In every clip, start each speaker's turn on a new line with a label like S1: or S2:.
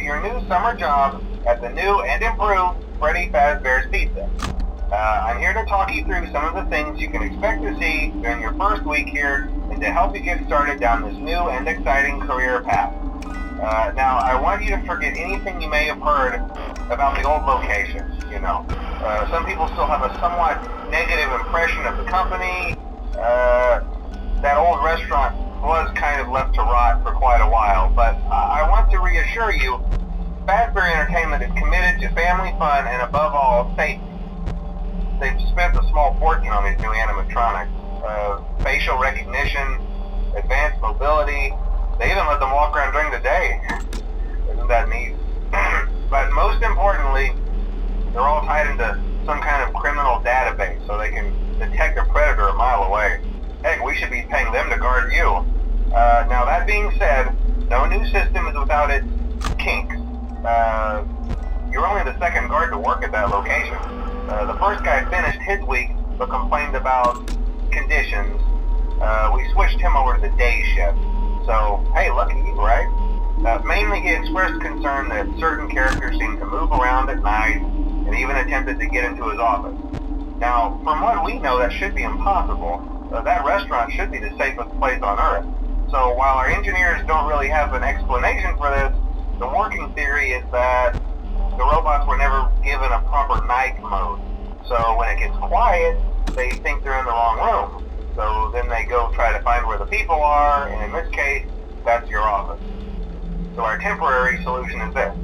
S1: to your new summer job at the new and improved Freddy Fazbear's Pizza. I'm here to talk you through some of the things you can expect to see during your first week here and to help you get started down this new and exciting career path. Now, I want you to forget anything you may have heard about the old location. Some people still have a somewhat negative impression of the company. That old restaurant was kind of left to rot for quite a while, but I want to reassure you, Fazbear Entertainment is committed to family fun and above all, safety. They've spent a small fortune on these new animatronics. Facial recognition, advanced mobility, they even let them walk around during the day. Isn't that neat? But most importantly, they're all tied into some kind of criminal database so they can detect a predator a mile away. Heck, we should be paying them to guard you. Now that being said, no new system is without its kinks. You're only the second guard to work at that location. The first guy finished his week but complained about conditions. We switched him over to the day shift. So, hey, lucky you, right? Mainly he expressed concern that certain characters seemed to move around at night and even attempted to get into his office. Now, from what we know, that should be impossible. That restaurant should be the safest place on Earth. So while our engineers don't really have an explanation for this, the working theory is that the robots were never given a proper night mode. So when it gets quiet, they think they're in the wrong room. So then they go try to find where the people are, and in this case, that's your office. So our temporary solution is this.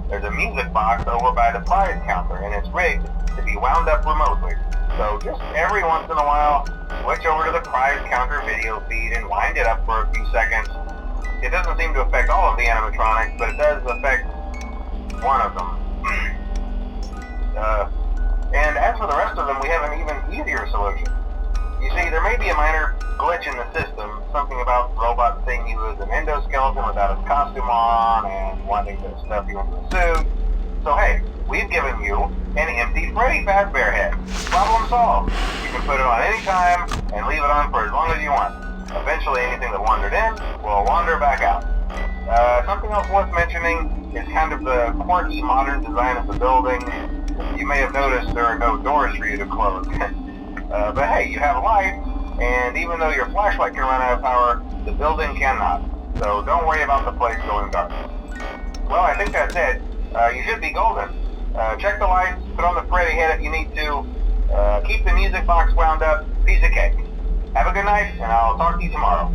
S1: There's a music box over by the prize counter, and it's rigged to be wound up remotely. So just every once in a while, switch over to the prize counter video feed and wind it up for a few seconds. It doesn't seem to affect all of the animatronics, but it does affect one of them. And as for the rest of them, we have an even easier solution. You see, there may be a minor glitch in the system, something about robots seeing you as an endoskeleton without his costume on and wanting to stuff you into a suit. So hey, we've given you an empty Freddy Fazbear head. Problem solved. You can put it on any time and leave it on for as long as you want. Eventually anything that wandered in will wander back out. Something else worth mentioning is kind of the quirky modern design of the building. You may have noticed there are no doors for you to close. But hey, you have light, and even though your flashlight can run out of power, the building cannot. So don't worry about the place going dark. Well, I think that's it. You should be golden. Check the lights, put on the Freddy head if you need to. Keep the music box wound up, piece of cake. Have a good night, and I'll talk to you tomorrow.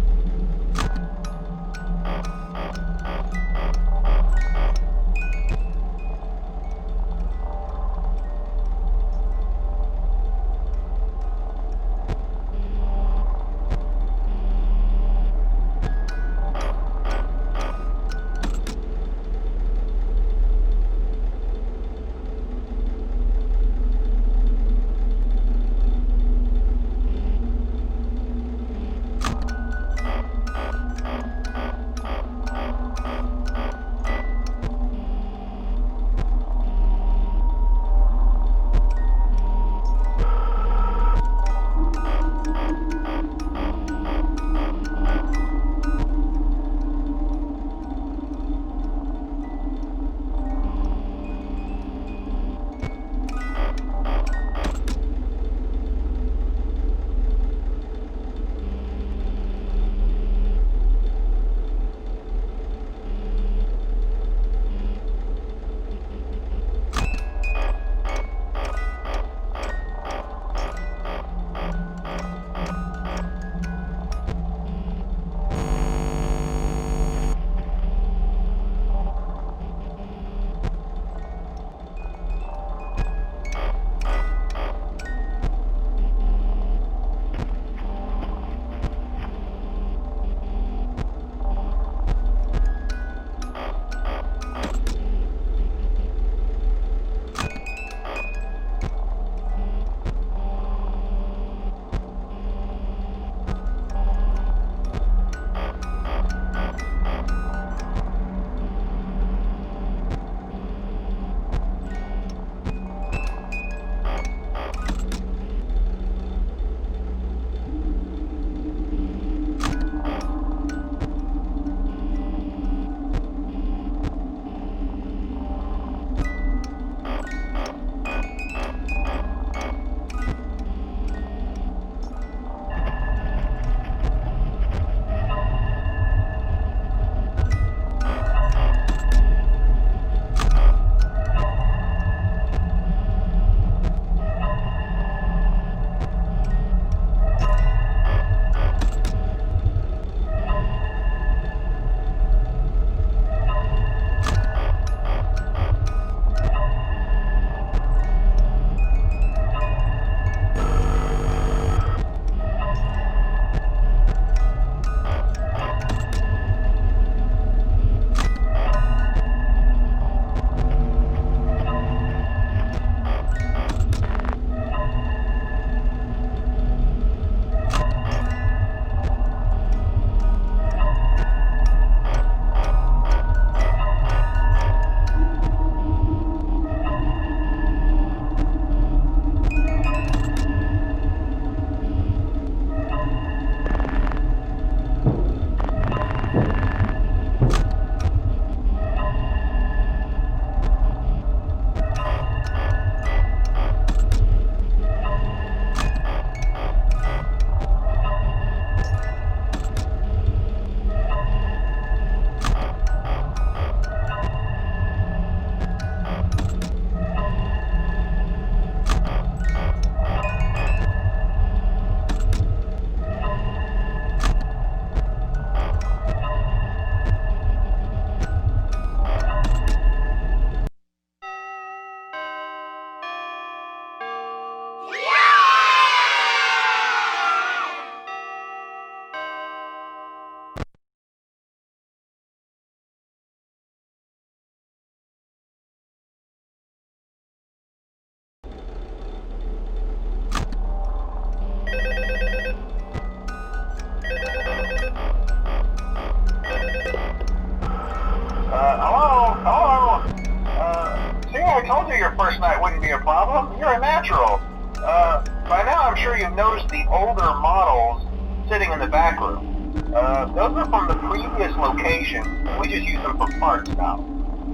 S1: I told you your first night wouldn't be a problem. You're a natural. By now I'm sure you've noticed the older models sitting in the back room. Those are from the previous location. We just use them for parts now.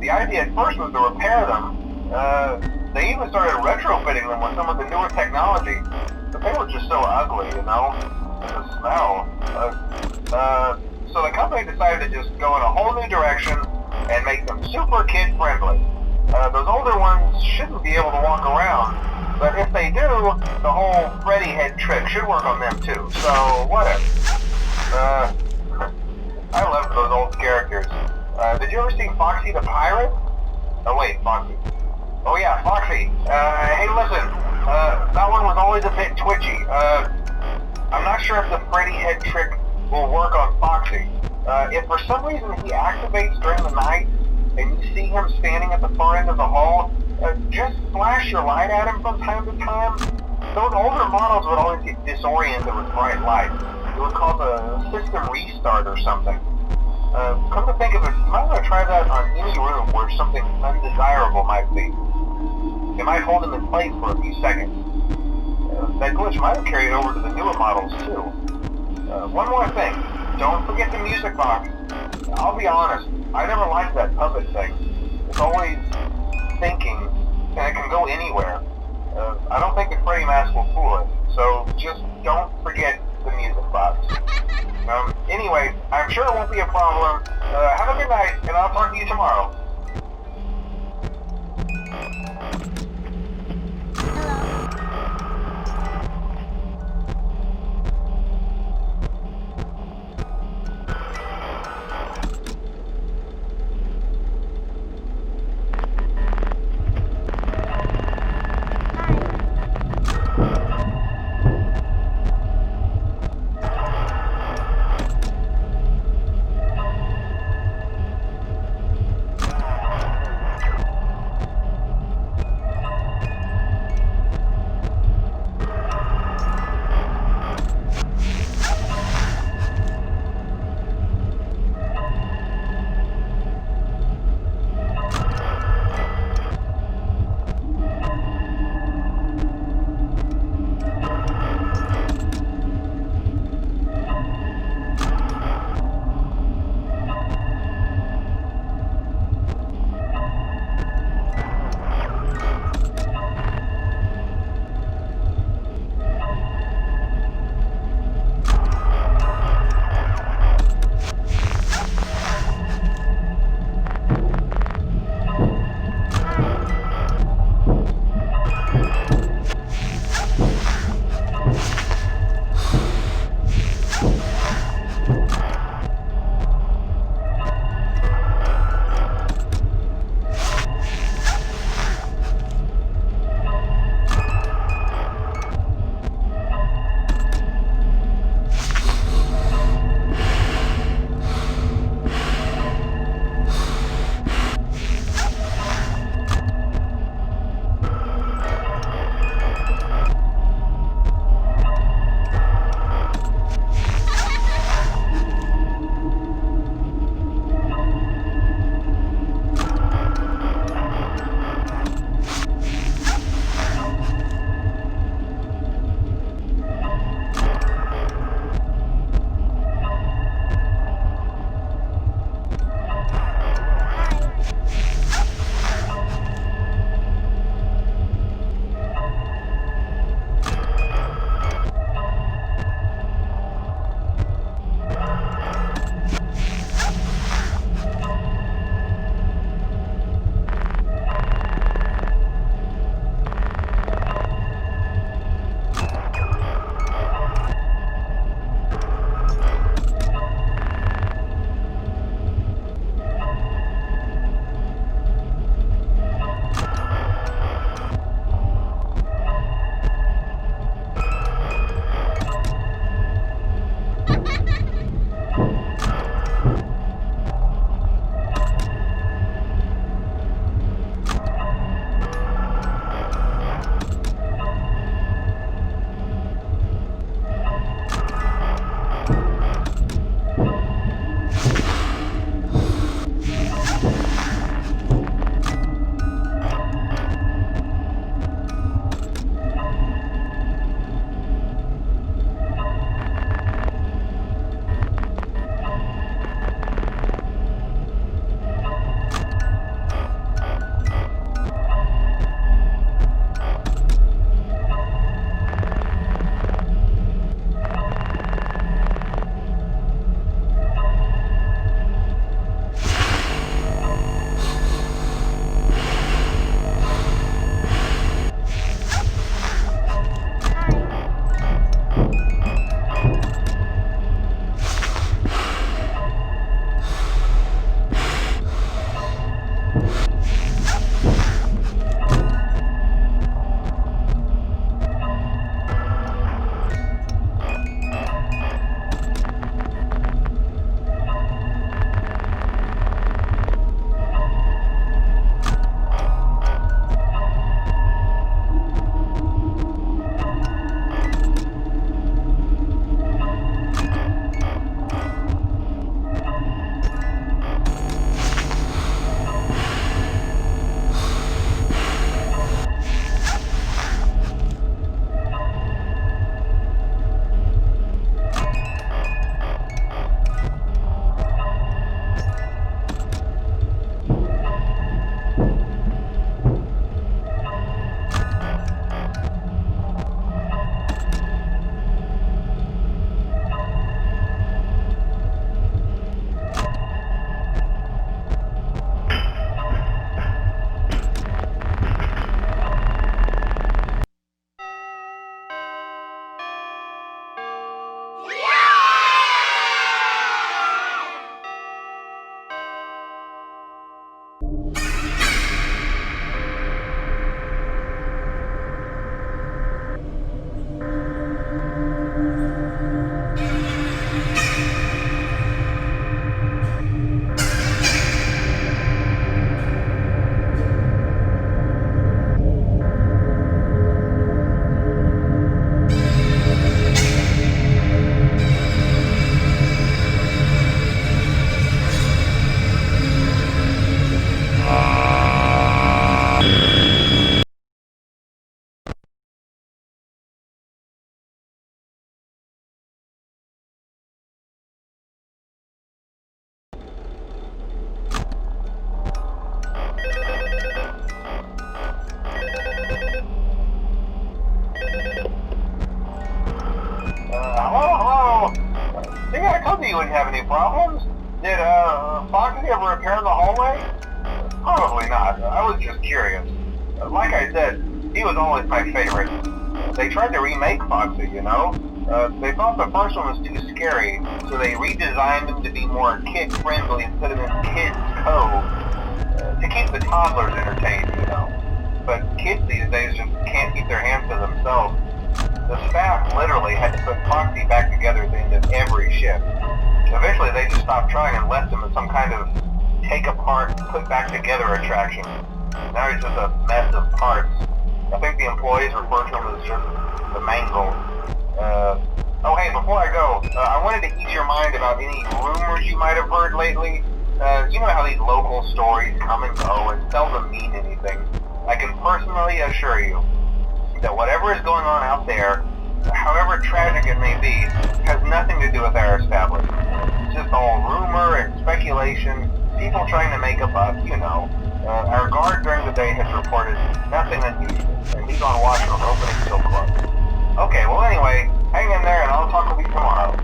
S1: The idea at first was to repair them. They even started retrofitting them with some of the newer technology. But they were just so ugly, you know? The smell. So the company decided to just go in a whole new direction and make them super kid-friendly. Those older ones shouldn't be able to walk around, but if they do, the whole Freddy head trick should work on them too, so whatever. I love those old characters. Did you ever see Foxy the Pirate? Oh wait, Foxy. Oh yeah, Foxy. Hey listen, that one was always a bit twitchy. I'm not sure if the Freddy head trick will work on Foxy. If for some reason he activates during the night, and you see him standing at the far end of the hall, just flash your light at him from time to time. Those older models would always get disoriented with bright light. It would cause a system restart or something. Come to think of it, you might want to try that on any room where something undesirable might be. It might hold him in place for a few seconds. That glitch might have carried over to the newer models too. One more thing, don't forget the music box. I'll be honest, I never liked that puppet thing. It's always thinking, and it can go anywhere. I don't think the Freddy mask will fool it, so just don't forget the music box. Anyway, I'm sure it won't be a problem. Have a good night, and I'll talk to you tomorrow. you wouldn't have any problems. Did Foxy ever repair the hallway? Probably not. I was just curious. Like I said, he was always my favorite. They tried to remake Foxy, you know? They thought the first one was too scary, so they redesigned him to be more kid-friendly instead of in Kids Cove, to keep the toddlers entertained, you know. But kids these days just can't keep their hands to themselves. The staff literally had to put Foxy back together at the end of every shift. Eventually they just stopped trying and left him as some kind of take-apart, put-back-together attraction. Now he's just a mess of parts. I think the employees refer to him as just the mangle. Oh hey, before I go, I wanted to ease your mind about any rumors you might have heard lately. You know how these local stories come and go and seldom mean anything. I can personally assure you that whatever is going on out there, however tragic it may be, has nothing to do with our establishment. It's just all rumor and speculation, people trying to make a buck, you know. Our guard during the day has reported nothing unusual, and he's on watch from opening till close. Okay, well anyway, hang in there and I'll talk with you tomorrow.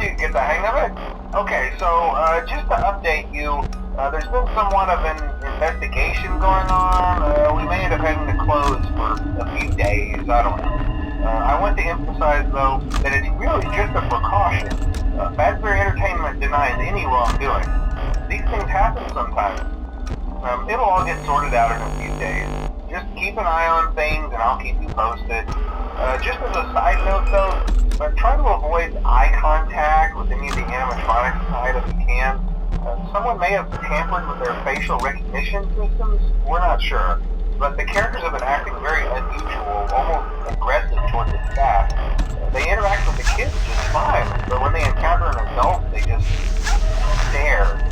S1: you get the hang of it? Okay, so just to update you, there's been somewhat of an investigation going on. We may end up having to close for a few days. I don't know. I want to emphasize, though, that it's really just a precaution. Fazbear Entertainment denies any wrongdoing. These things happen sometimes. It'll all get sorted out in a few days. Just keep an eye on things, and I'll keep you posted. Just as a side note, though, try to avoid eye contact with any of the animatronic side if you can. Someone may have tampered with their facial recognition systems. We're not sure. But the characters have been acting very unusual, almost aggressive towards the staff. They interact with the kids just fine, but when they encounter an adult, they just stare.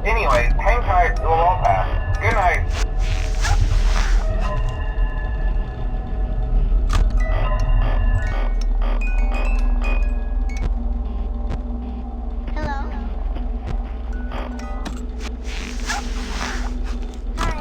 S1: Anyway, hang tight, it'll all pass. Good night.
S2: Hello? Hi.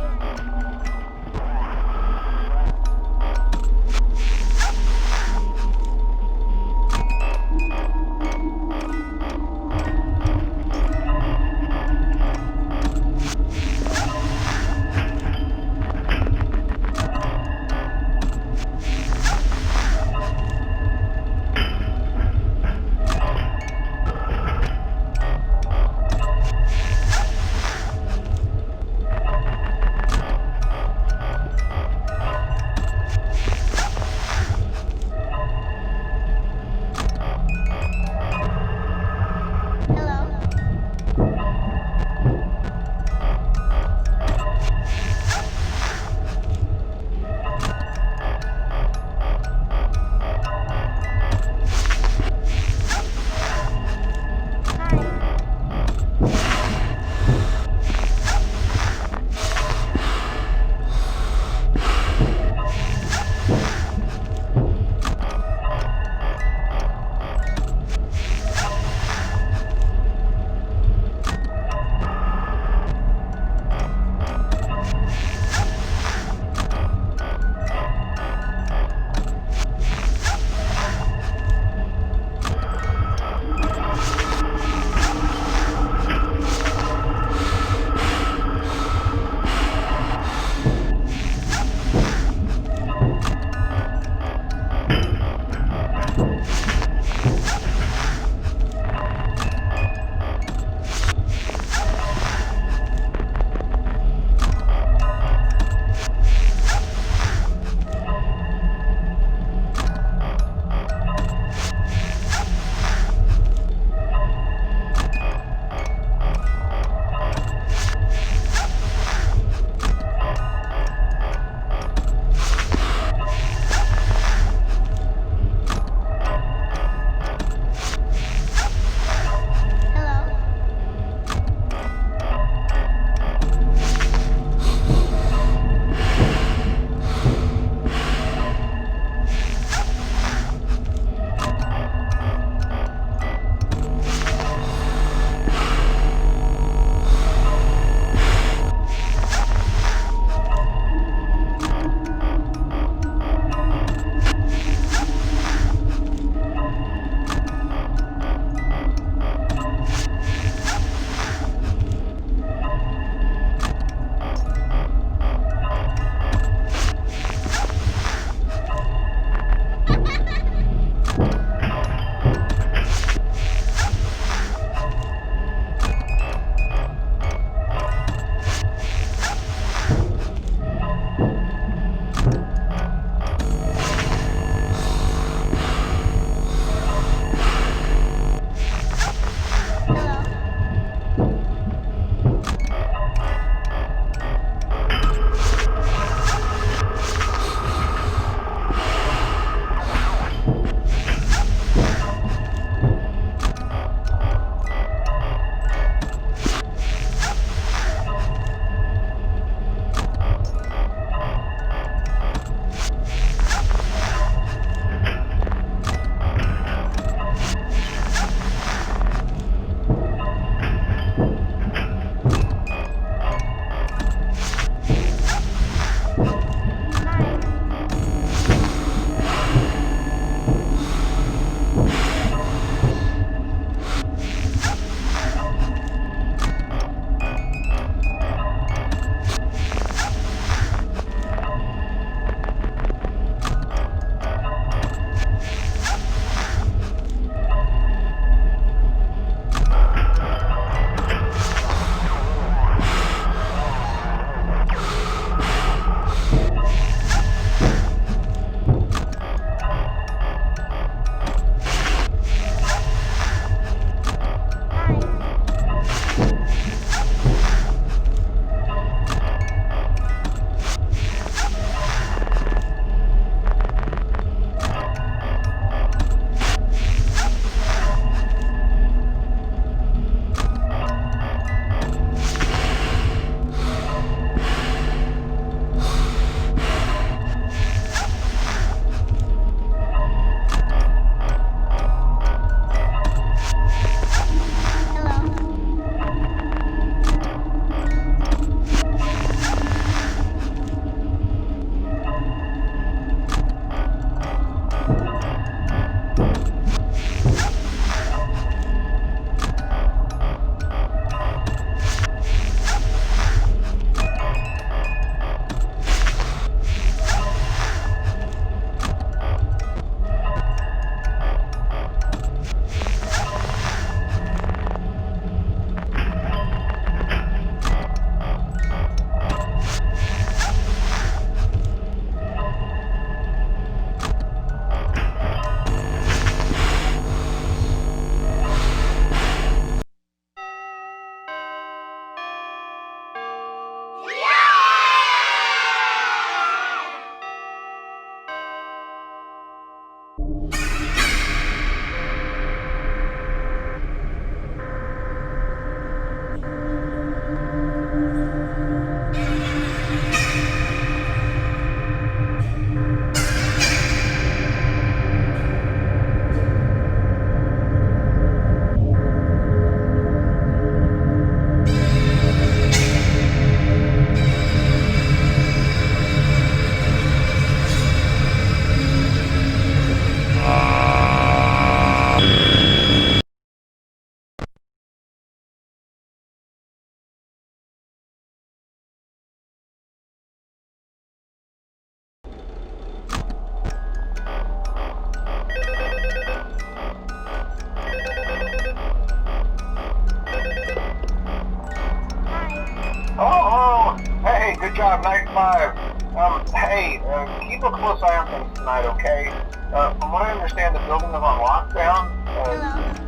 S1: keep a close eye on things tonight, okay? From what I understand, the building is on lockdown.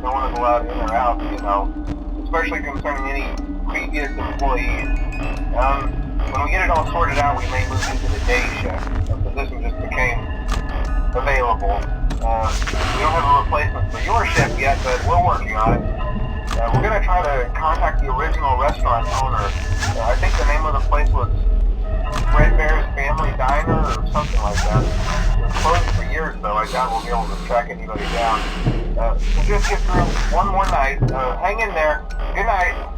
S1: No one is allowed in or out, you know, especially concerning any previous employees. When we get it all sorted out, we may move into the day shift. The position just became available. We don't have a replacement for your shift yet, but we're working on it. We're going to try to contact the original restaurant owner. I think the name of the place was Freddy's Family Diner or something like that. It was closed for years, though. I doubt we'll be able to track anybody down. So just get through one more night. Hang in there. Good night.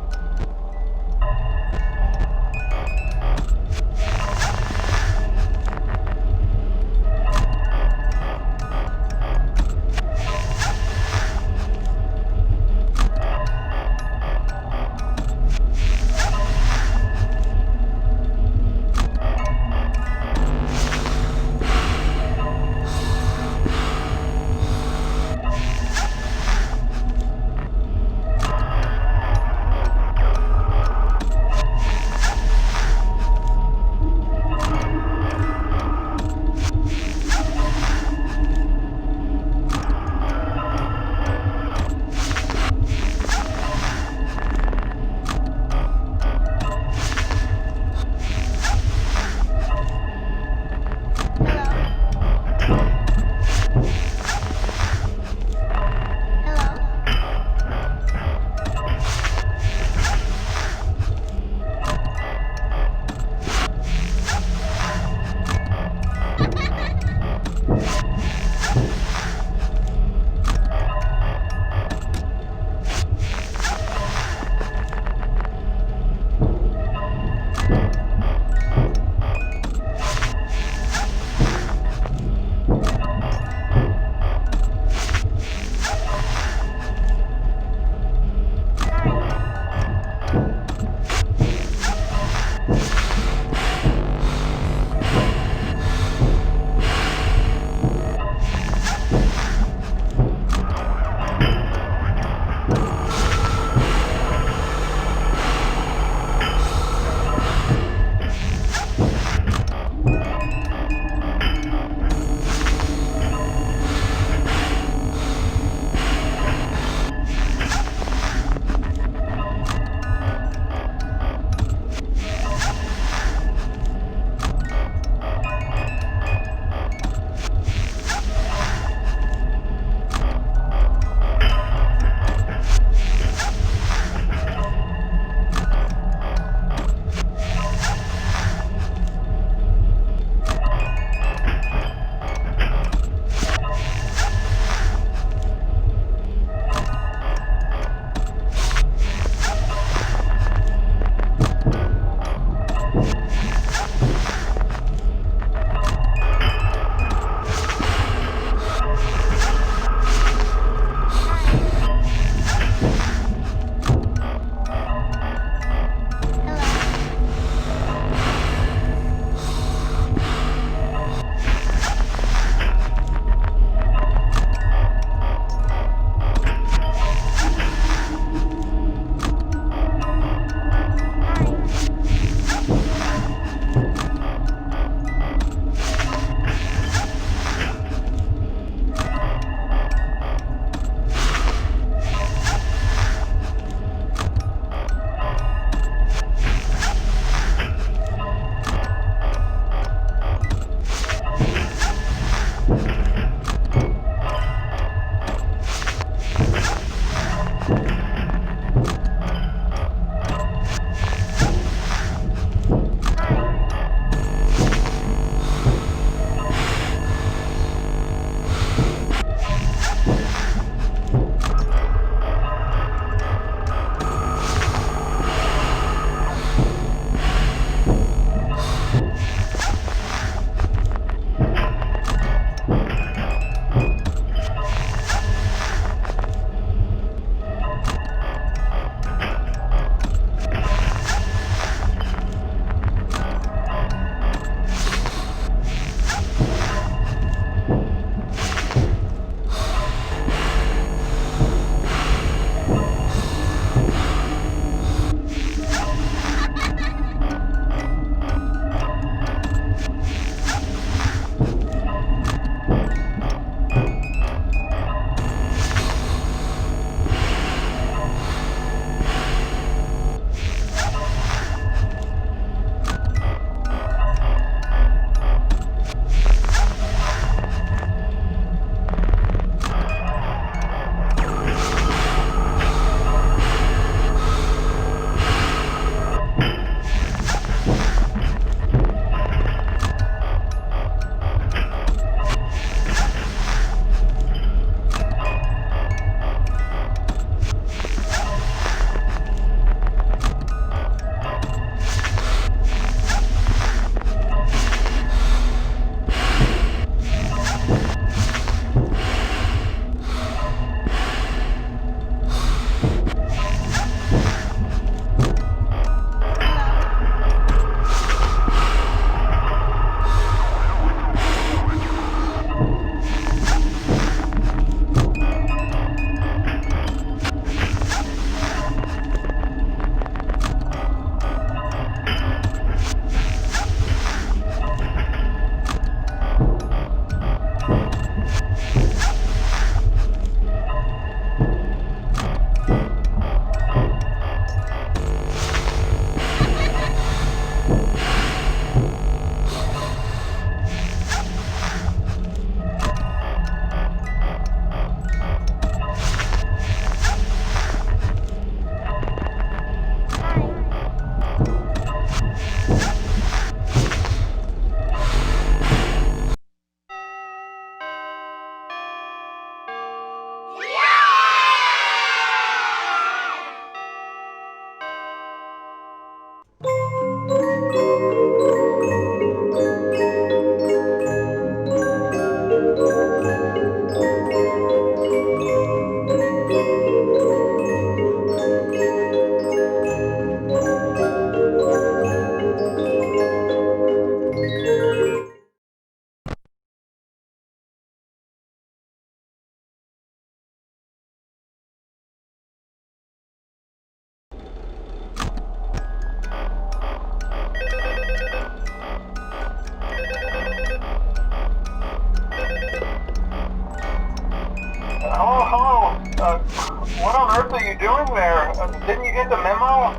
S1: earth are you doing there? Didn't you get the memo?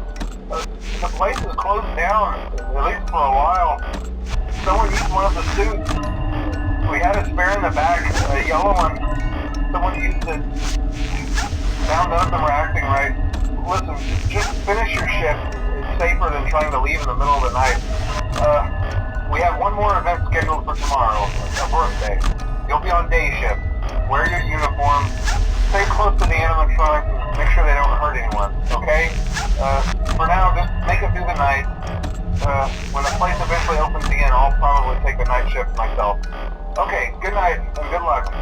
S1: The place is closed down, at least for a while. Someone used one of the suits. We had a spare in the back, a yellow one. Someone used it. Now none of them are acting right. Listen, just finish your shift. It's safer than trying to leave in the middle of the night. We have one more event scheduled for tomorrow, a birthday. You'll be on day shift. Wear your uniform. Stay close to the animatronics and make sure they don't hurt anyone, okay? For now, just make it through the night. When the place eventually opens again, I'll probably take the night shift myself. Okay, good night and good luck.